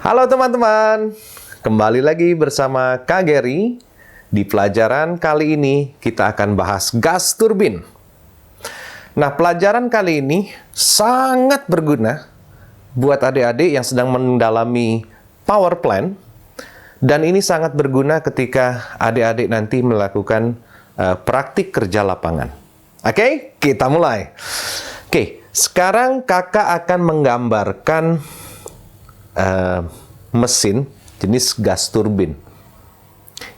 Halo teman-teman, kembali lagi bersama Kak Gary. Di pelajaran kali ini kita akan bahas gas turbin. Nah, pelajaran kali ini sangat berguna buat adik-adik yang sedang mendalami power plant. Dan ini sangat berguna ketika adik-adik nanti melakukan praktik kerja lapangan. Oke, kita mulai. Oke, sekarang kakak akan menggambarkan mesin jenis gas turbin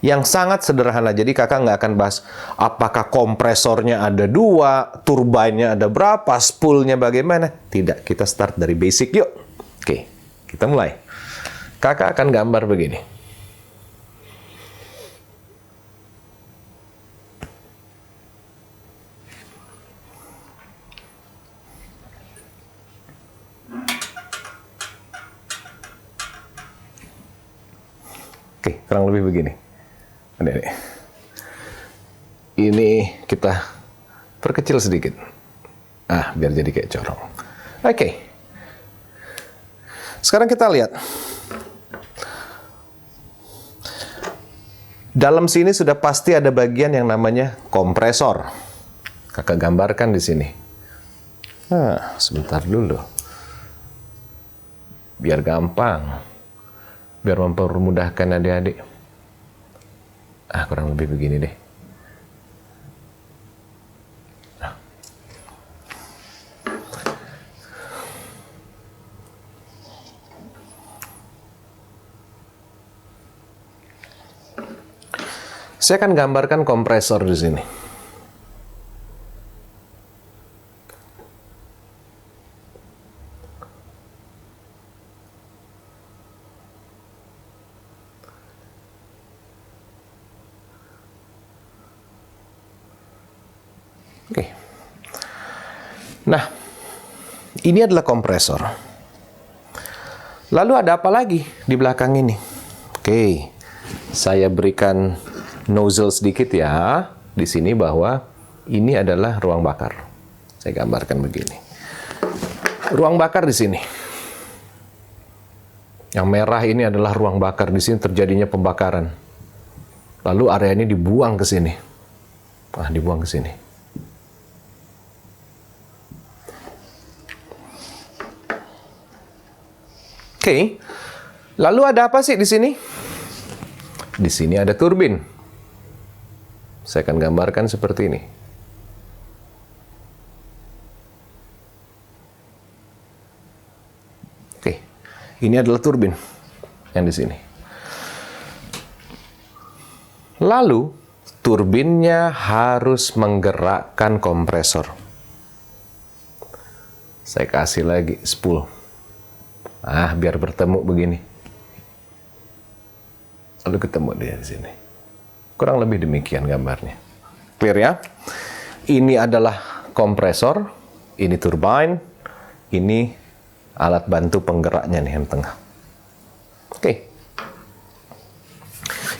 yang sangat sederhana. Jadi kakak nggak akan bahas apakah kompresornya ada 2, turbinnya ada berapa, spoolnya bagaimana. Tidak, kita start dari basic yuk. Oke, kita mulai. Kakak akan gambar begini. Oke, kurang lebih begini. Adik-adik. Ini kita perkecil sedikit. Biar jadi kayak corong. Oke. Sekarang kita lihat. Dalam sini sudah pasti ada bagian yang namanya kompresor. Kakak gambarkan di sini. Sebentar dulu. Biar gampang. Biar mempermudahkan adik-adik. Kurang lebih begini deh. Saya akan gambarkan kompresor di sini. Oke. Nah, ini adalah kompresor. Lalu ada apa lagi di belakang ini? Oke, saya berikan nozzle sedikit ya di sini bahwa ini adalah ruang bakar. Saya gambarkan begini. Ruang bakar di sini. Yang merah ini adalah ruang bakar. Di sini terjadinya pembakaran. Lalu area ini dibuang ke sini. Dibuang ke sini. Oke, lalu ada apa sih di sini? Di sini ada turbin. Saya akan gambarkan seperti ini. Oke, ini adalah turbin yang di sini. Lalu, turbinnya harus menggerakkan kompresor. Saya kasih lagi spool. Biar bertemu begini. Lalu ketemu dia di sini. Kurang lebih demikian gambarnya. Clear ya? Ini adalah kompresor, ini turbine, ini alat bantu penggeraknya nih yang tengah. Oke.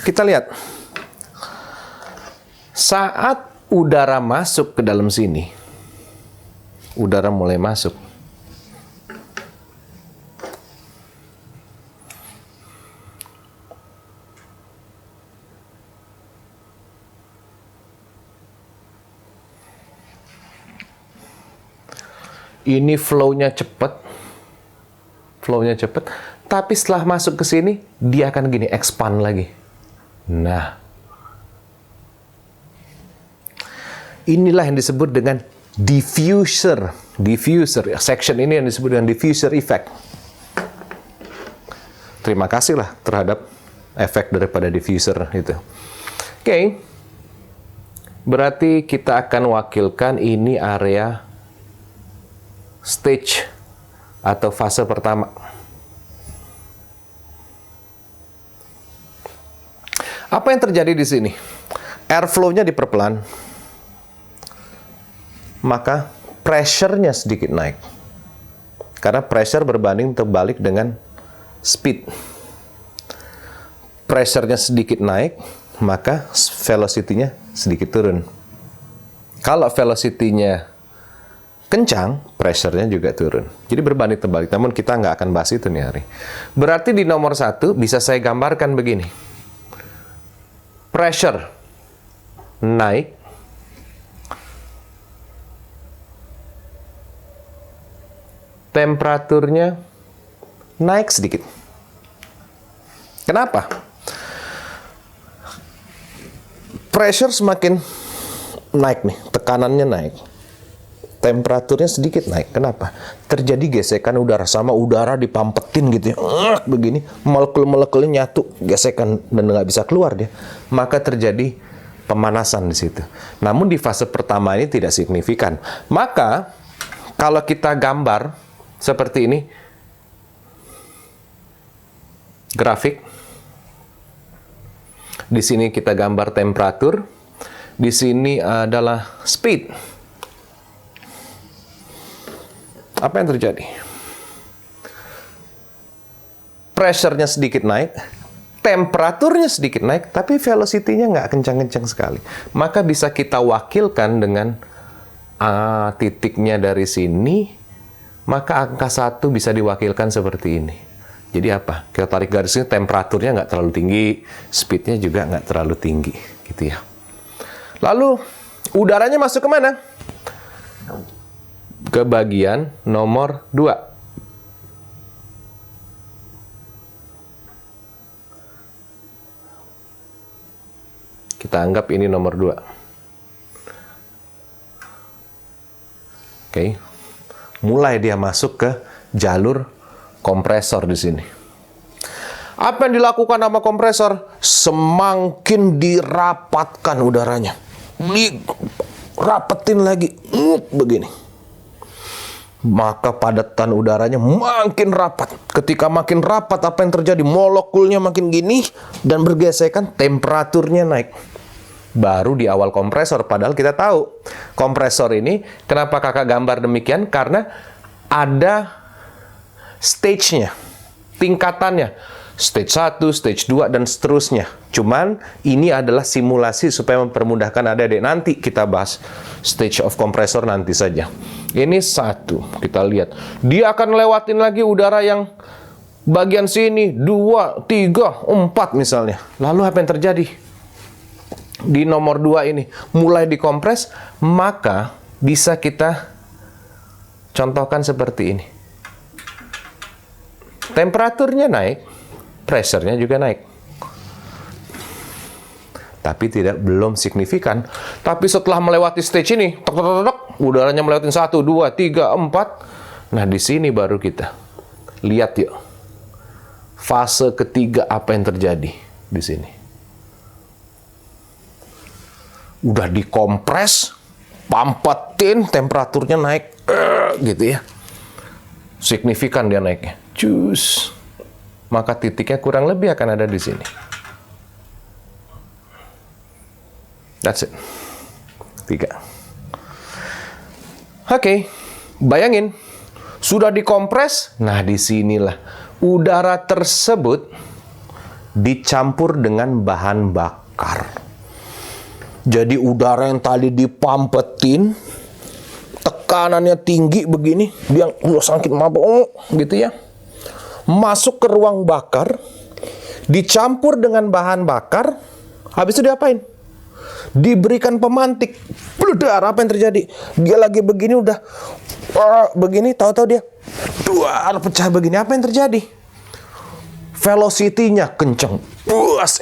Kita lihat. Saat udara masuk ke dalam sini, udara mulai masuk. Ini flow-nya cepat. Flow-nya cepat. Tapi setelah masuk ke sini, dia akan gini, expand lagi. Nah. Inilah yang disebut dengan diffuser. Diffuser. Section ini yang disebut dengan diffuser effect. Terima kasihlah terhadap efek daripada diffuser itu. Oke. Berarti kita akan wakilkan ini area stage atau fase pertama. Apa yang terjadi di sini? Airflow-nya diperpelan, maka pressure-nya sedikit naik. Karena pressure berbanding terbalik dengan speed. Pressure-nya sedikit naik, maka velocity-nya sedikit turun. Kalau velocity-nya kencang, pressure-nya juga turun. Jadi berbanding terbalik, namun kita nggak akan bahas itu nih hari. Berarti di nomor 1 bisa saya gambarkan begini. Pressure naik, temperaturnya naik sedikit. Kenapa? Pressure semakin naik nih, tekanannya naik. Temperaturnya sedikit naik. Kenapa? Terjadi gesekan udara, sama udara dipampetin gitu ya. Begini, molekul-molekulnya nyatu, gesekan dan nggak bisa keluar dia. Maka terjadi pemanasan di situ. Namun di fase pertama ini tidak signifikan. Maka kalau kita gambar seperti ini, grafik. Di sini kita gambar temperatur. Di sini adalah speed. Apa yang terjadi? Pressure-nya sedikit naik, temperaturnya sedikit naik, tapi velocity-nya nggak kencang-kencang sekali. Maka bisa kita wakilkan dengan titiknya dari sini, maka angka 1 bisa diwakilkan seperti ini. Jadi apa? Kita tarik garisnya, temperaturnya nggak terlalu tinggi, speed-nya juga nggak terlalu tinggi, gitu ya. Lalu, udaranya masuk ke mana? Ke bagian nomor 2. Kita anggap ini nomor 2. Oke. Mulai dia masuk ke jalur kompresor di sini. Apa yang dilakukan sama kompresor? Semakin dirapatkan udaranya. Rapetin lagi. Begini. Maka padatan udaranya makin rapat. Ketika makin rapat, apa yang terjadi? Molekulnya makin gini dan bergesekan, temperaturnya naik. Baru di awal kompresor, padahal kita tahu kompresor ini, kenapa kakak gambar demikian? Karena ada stage-nya, tingkatannya. Stage 1, stage 2, dan seterusnya. Cuman ini adalah simulasi supaya mempermudahkan adik-adik. Nanti kita bahas stage of kompresor nanti saja. Ini 1, kita lihat. Dia akan lewatin lagi udara yang bagian sini, 2, 3, 4 misalnya. Lalu apa yang terjadi? Di nomor 2 ini, mulai dikompres, maka bisa kita contohkan seperti ini. Temperaturnya naik, pressure-nya juga naik. Tapi belum signifikan. Tapi setelah melewati stage ini, udaranya melewatin 1, 2, 3, 4. Nah, di sini baru kita lihat yuk. Fase ketiga apa yang terjadi di sini. Udah dikompres, pampetin, temperaturnya naik, gitu ya. Signifikan dia naiknya. Cus. Maka titiknya kurang lebih akan ada di sini. That's it. 3. Oke, bayangin. Sudah dikompres, nah disinilah udara tersebut dicampur dengan bahan bakar. Jadi udara yang tadi dipampetin, tekanannya tinggi begini, dia udah sakit mabok gitu ya. Masuk ke ruang bakar, dicampur dengan bahan bakar, habis itu diapain? Diberikan pemantik. Bledar, apa yang terjadi? Dia lagi begini udah begini, tahu-tahu dia pecah begini. Apa yang terjadi? Velocity-nya kenceng.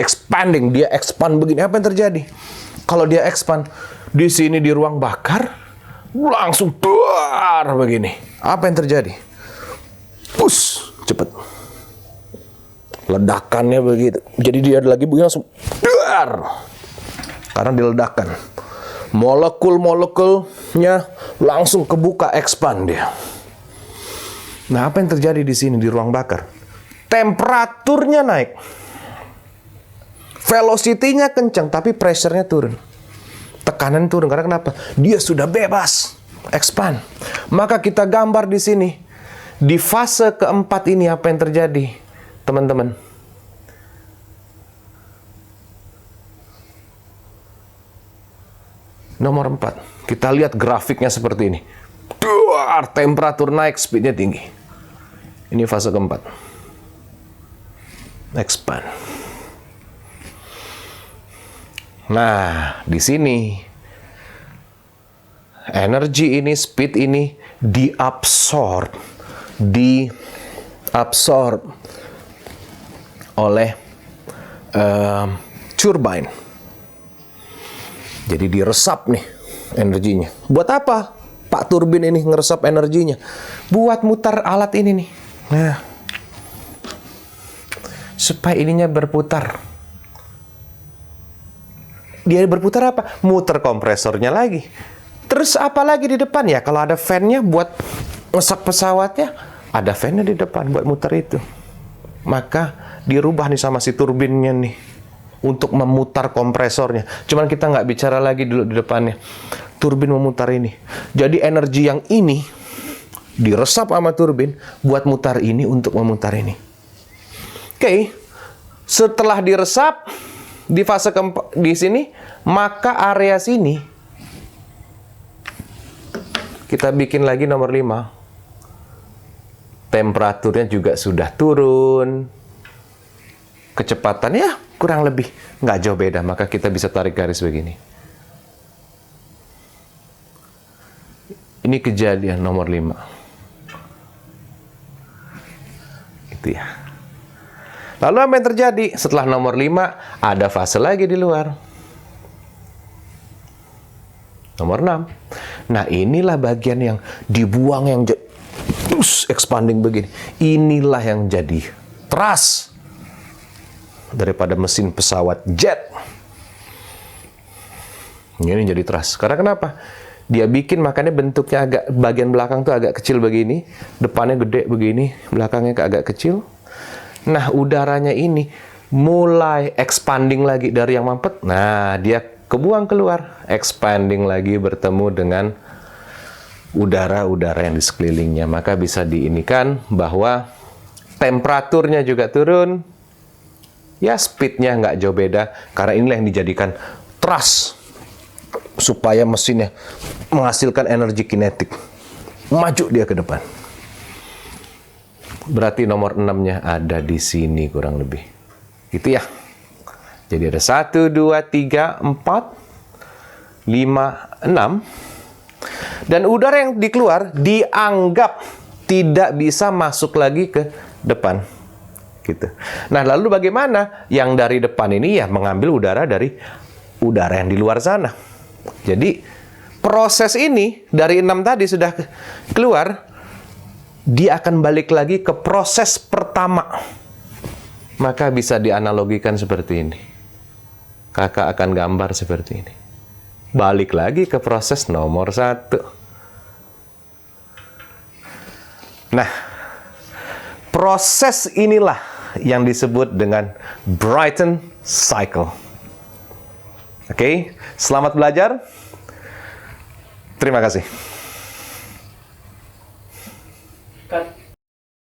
Expanding, dia expand begini. Apa yang terjadi? Kalau dia expand di sini di ruang bakar, langsung begini. Apa yang terjadi? Push, cepet. Ledakannya begitu. Jadi dia lagi begini langsung karena diledakkan. Molekul-molekulnya langsung kebuka, expand dia. Nah, apa yang terjadi di sini di ruang bakar? Temperaturnya naik. Velocity-nya kencang, tapi pressure-nya turun. Tekanan turun. Karena kenapa? Dia sudah bebas. Expand. Maka kita gambar di sini. Di fase keempat ini apa yang terjadi, teman-teman? Nomor 4. Kita lihat grafiknya seperti ini. Dar, temperatur naik, speednya tinggi. Ini fase keempat. Expand. Nah, di sini energi ini, speed ini diabsorb oleh turbine. Jadi diresap nih energinya. Buat apa Pak turbin ini ngeresap energinya? Buat mutar alat ini nih. Nah, supaya ininya berputar. Dia berputar apa? Muter kompresornya lagi. Terus apa lagi di depan ya? Kalau ada fan-nya buat ngesak pesawatnya, ada fan-nya di depan buat muter itu. Maka dirubah nih sama si turbinnya nih untuk memutar kompresornya. Cuman kita nggak bicara lagi dulu di depannya. Turbin memutar ini. Jadi energi yang ini diresap sama turbin buat mutar ini untuk memutar ini. Oke. Setelah diresap di fase keempat di sini, maka area sini kita bikin lagi nomor 5. Temperaturnya juga sudah turun. Kecepatannya kurang lebih nggak jauh beda, maka kita bisa tarik garis begini. Ini kejadian nomor 5. Itu ya. Lalu apa yang terjadi? Setelah nomor 5, ada fase lagi di luar. Nomor 6. Nah, inilah bagian yang dibuang yang expanding begini. Inilah yang jadi thrust daripada mesin pesawat jet. Ini jadi thrust. Karena kenapa? Dia bikin makanya bentuknya agak bagian belakang tuh agak kecil begini, depannya gede begini, belakangnya agak kecil. Nah, udaranya ini mulai expanding lagi dari yang mampet. Nah, dia kebuang keluar, expanding lagi bertemu dengan udara-udara yang di sekelilingnya. Maka bisa diinikan bahwa temperaturnya juga turun. Ya, speednya nggak jauh beda, karena inilah yang dijadikan thrust supaya mesinnya menghasilkan energi kinetik. Maju dia ke depan. Berarti nomor 6-nya ada di sini kurang lebih. Gitu ya. Jadi ada 1, 2, 3, 4, 5, 6. Dan udara yang dikeluar dianggap tidak bisa masuk lagi ke depan. Gitu. Nah, lalu bagaimana? Yang dari depan ini ya mengambil udara dari udara yang di luar sana. Jadi, proses ini dari 6 tadi sudah keluar, dia akan balik lagi ke proses pertama. Maka bisa dianalogikan seperti ini. Kakak akan gambar seperti ini. Balik lagi ke proses nomor 1. Nah, proses inilah yang disebut dengan Brayton Cycle. Oke, selamat belajar. Terima kasih. Cut.